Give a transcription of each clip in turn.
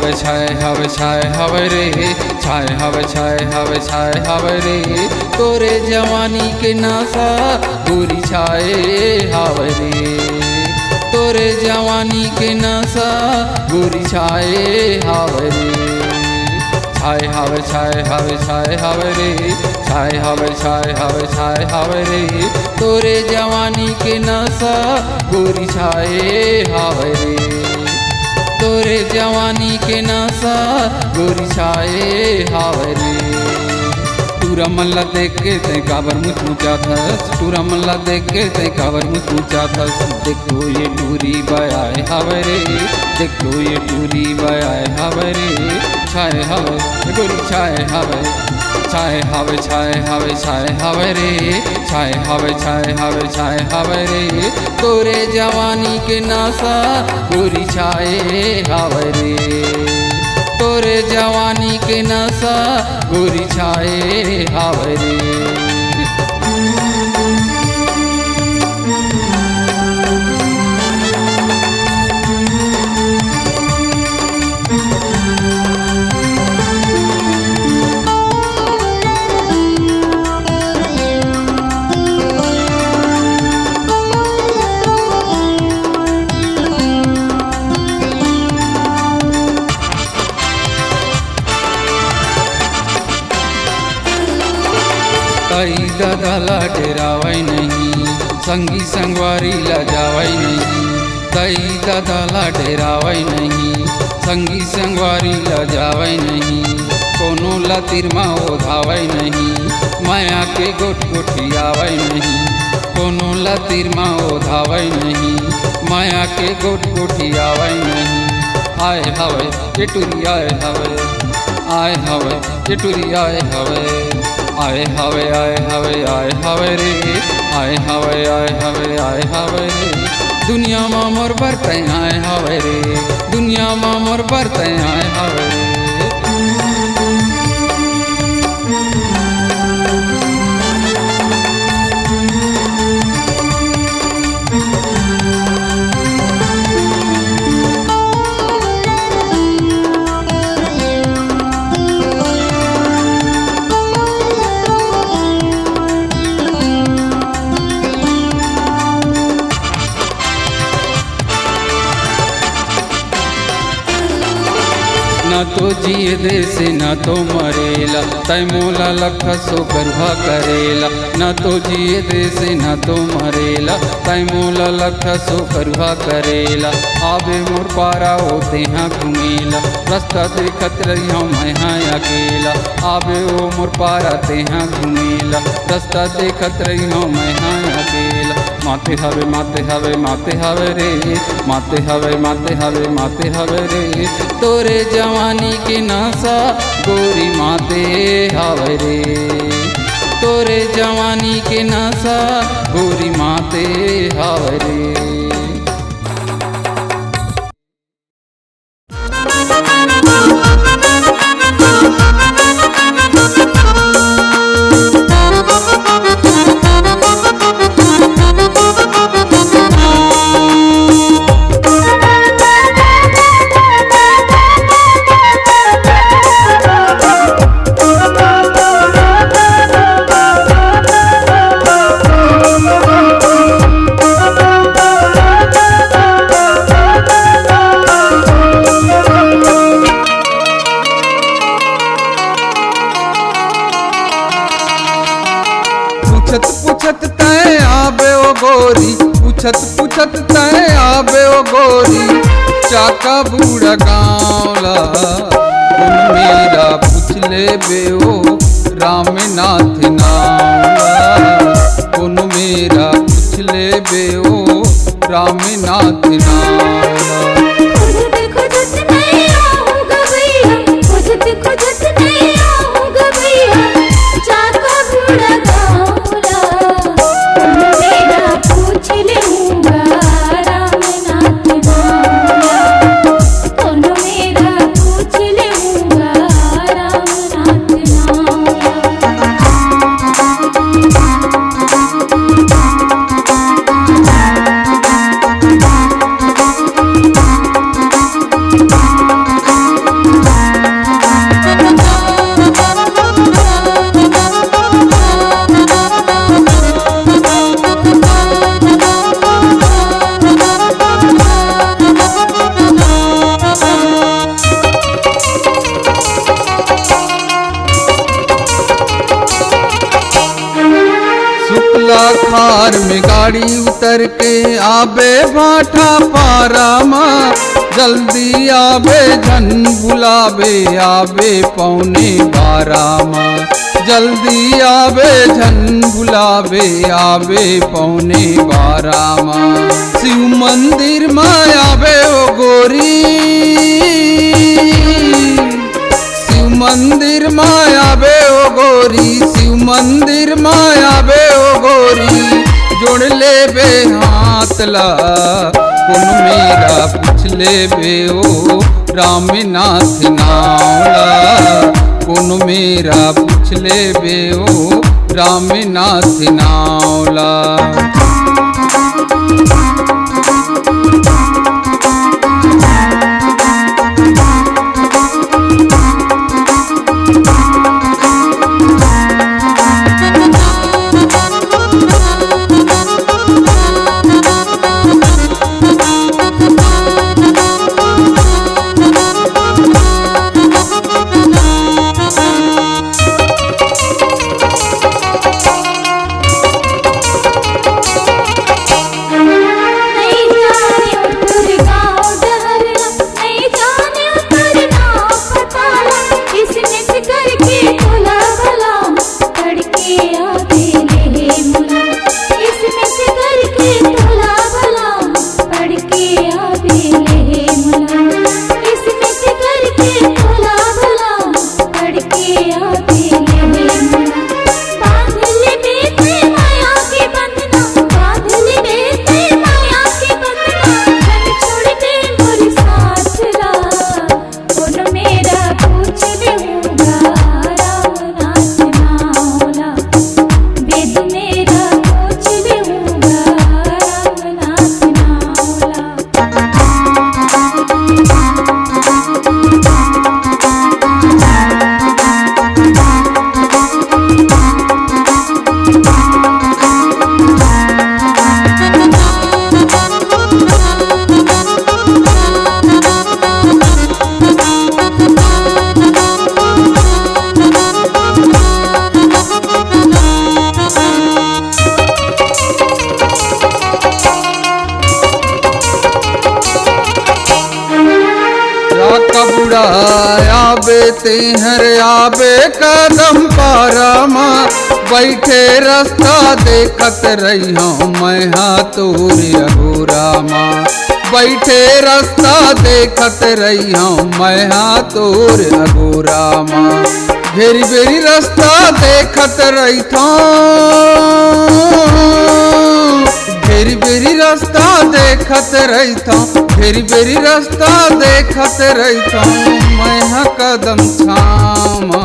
हवे छाए हवे छाए हवे रे, छाए हवे छाए हवे छाए हवे रे, तोरे जवानी के नासा गोरी छाए हवे रे, तोरे जवानी के नासा गोरी छाए हवे रे, छाए हवे छाए हवे छाए हवे रे, छाए हवे छाए हवे छाए हवे रे, तोरे जवानी के नासा गोरी छाए हवे रे, तोरे जवानी के नासा गोरी छाए हवे रे। टूरा मल्ला देख के ते काबर मुझ ऊँचा था, टूरा मल्ला देख के ते काबर मुझ ऊँचा था, देखो ये टूरी बयाए हवे रे, देखो ये टूरी बयाए हवे रे, छाए हवे गोरी छाए हवे, छाए हवे छाए हवे छाए हवे रे, छाए हवे छाए हवे छाए हवे रे, तोरे जवानी के नासा गोरी छाए हवे रे, तोरे जवानी के नशा गोरी छाए हवे रे। कई दादा डेरावै नहीं, संगी संगवारी ला जावै नहीं, कई दादा डेरावै नहीं, संगी संगवारी ला जावै नहीं, कोनो ला तिरमा ओधावै नहीं, माया के गोट गोठियावै नहीं, कोनो ला तिरमा ओधावै नहीं, माया के गोट गोठियावै नहीं, आए हवे ये टूरी आए हवे, आए हवे ये टूरी आए हवे, आए हवे आए हवे आए हवे रे, आए हवे आए हवे आए हवे रे, दुनिया मा मोर बरते आए हवे रे, दुनिया मा मोर बरते आए हवे रे। न तो जिए दे से न तो मरेला, तय मोला लख सो गर्भा करेला, न तो जिए दे से न तो मरेला, तय मोला लख सो गर्भा करेला, आवे मोर पारा होते हाँ घूमेला, रास्ता देखत रही हूँ मैं हाँ अकेला, आवे ओ मोर पारा ते हाँ घूमेला, रास्ता देखत रही हूँ मैं हाँ अकेला, माते हवे माते हवे माते हवे रे, माते हवे माते हवे माते हवे रे, तोरे जवानी के नासा गोरी माते हवे रे, तोरे जवानी के नासा गोरी माते हवे रे। पूछत तय आबे ओ गोरी, पूछत पूछत तय आबे ओ गोरी, चाका बूढ़ा गाँवला तुम मेरा पूछ ले बे ओ रामनाथ नावला, तुम मेरा पूछ ले बे ओ रामनाथ नावला। गाड़ी उतर के आबे भाठा पारा माँ, जल्दी आबे जन बुलावे आबे 11:15 माँ, जल्दी आबे जन बुलावे आबे 11:15 माँ। शिव मंदिर में आबे ओ गोरी, शिव मंदिर में आबे ओ गोरी, शिव मंदिर में आबे ओ गोरी, जोड़ ले बे हाथ ला कौन मेरा पूछ ले बे ओ रामनाथ नावला, कौन मेरा पूछ ले बे ओ रामनाथ नावला। आबे तेहर आबे कदम पारा माँ, बैठे रास्ता देखत रही हूँ मैं तोर अघोरा माँ, बैठे रास्ता देखत रही हूँ मैं तोर अघोरा माँ। भेरी भेरी रास्ता देखत रही था, भेरी भेरी रास्ता देखत रही था, भेरी भेरी रास्ता देखत रही था मैं कदम थामा,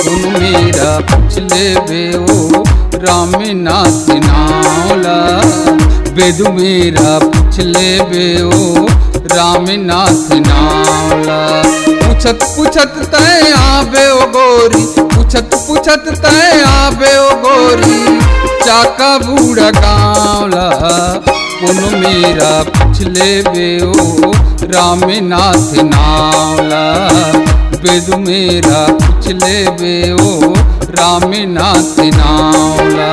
कौन मेरा पूछ ले बे ओ रामनाथ नावला, बेदू मेरा पूछ ले बे ओ रामनाथ नावला। पूछत पूछत तय आबे ओ गोरी, पूछत पूछत तय आबे ओ गोरी, चाका बूढ़ा गाँवला, कौन मेरा पूछ ले बे ओ रामनाथ नावला, बेदू मेरा पूछ ले बे ओ रामनाथ नावला।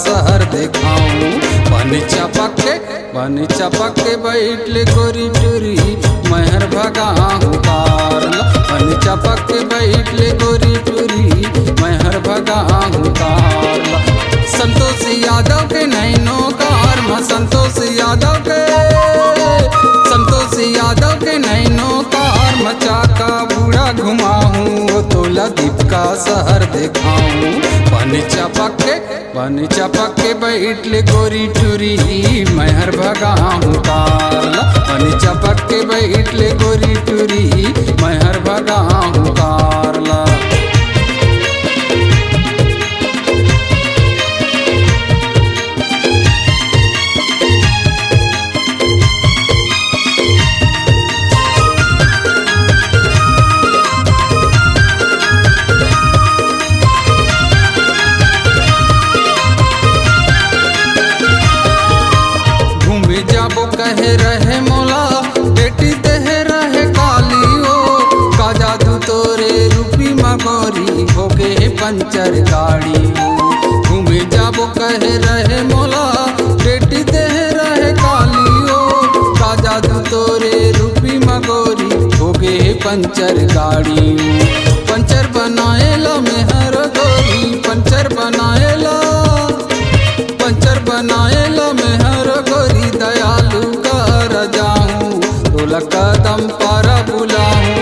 शहर देखाऊं, बन चपक के बन चपक के बैठ ले गोरी टूरी महर भगाहूँ कारला। बन चपक के बैठ ले गोरी टूरी महर भगाहूँ कारला। संतोष यादव के नैनो कार संतोष यादव के नैनो कार मचा का बूढ़ा घुमाऊँ तोला दीप का शहर दिखाऊँ। बन चपक के बैठ ले गोरी टूरी महर भगाहूँ कारला। बन चपक के बैठ ले गोरी टूरी महर भगाहूँ कारला। कहे रहे मोला बेटी देहे रहे काली हो का जादू तोरे रूपी मगोरी हो गए पंचर गाड़ी हो। घूमे जाबो कहे रहे मोला बेटी देहे रहे काली हो का जादू तोरे रूपी मगोरी हो गए पंचर गाड़ी हो। पंचर बनाएला मेहर गोरी पंचर बनाएला मेहर गोरी दयालु कर जाऊँ तोला कदम पर बुलाऊँ।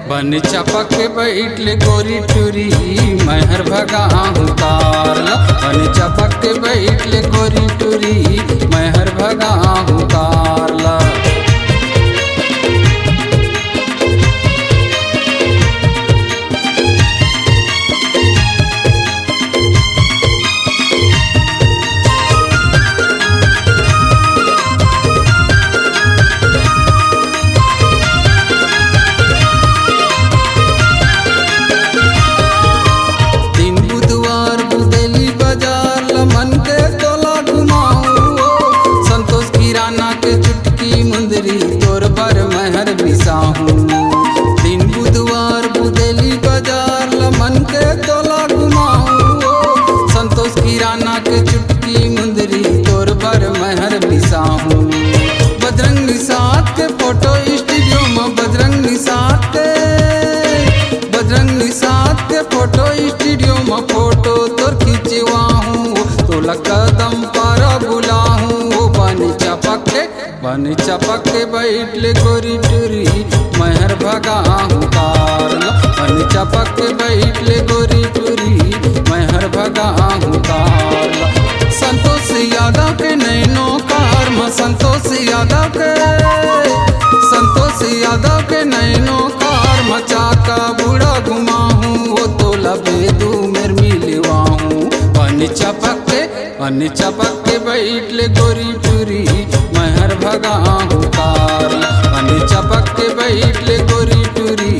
बन चपक के बैठ ले गोरी टूरी महर भगाहूँ कारला। बन चपक के बैठ ले गोरी टूरी महर भगाहूँ कारला। दिन बुधवार बुदेली बाजार लमन के तोला घुमाऊँ। संतोष किराना के चुटकी मुंदरी तोर पर महर बिसाहूँ। बजरंगी साथ के फोटो स्टूडियो में बजरंगी साथ के फोटो स्टूडियो में फोटो तोर खिंचवाऊँ तोला कदम पर बुलाऊँ। बन चपक के बैठ ले गोरी टूरी महर भगाहूँ कारला। बन चपक के बैठ ले गोरी टूरी महर भगाहूँ कारला। संतोष यादव के नैनो कार संतोष यादव के नैनो कार मचा का बूढ़ा घुमाऊँ वो तोला बेदू मेर मिलवाऊँ। बन चपक के बैठ ले गोरी टूरी महर भगाहूँ कारला। बन चपक के बैठ ले गोरी टूरी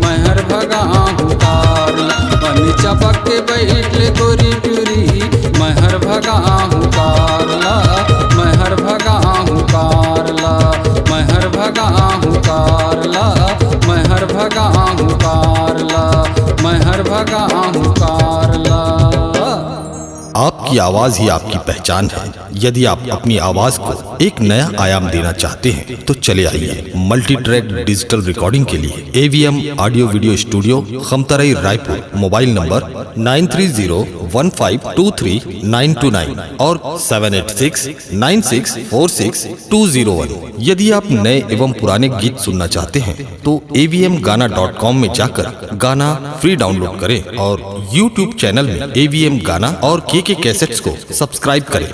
महर भगाहूँ कारला। बन चपक के बैठ ले गोरी टूरी महर भगाहूँ कारला। महर भगाहूँ कारला। महर भगाहूँ कारला। महर भगाहूँ कारला। महर भगाहूँ कारला। आपकी आवाज ही आपकी पहचान है। यदि आप अपनी आवाज को एक नया आयाम देना चाहते हैं तो चले आइए मल्टी ट्रैक डिजिटल रिकॉर्डिंग के लिए AVM audio video studio Khamtarai Raipur. Mobile number 9301523929 और 7869646201। यदि आप नए एवं पुराने गीत सुनना चाहते हैं तो avmgana.com में जाकर गाना फ्री डाउनलोड करें और YouTube चैनल में AVM गाना और KK कैसेट्स को सब्सक्राइब करें।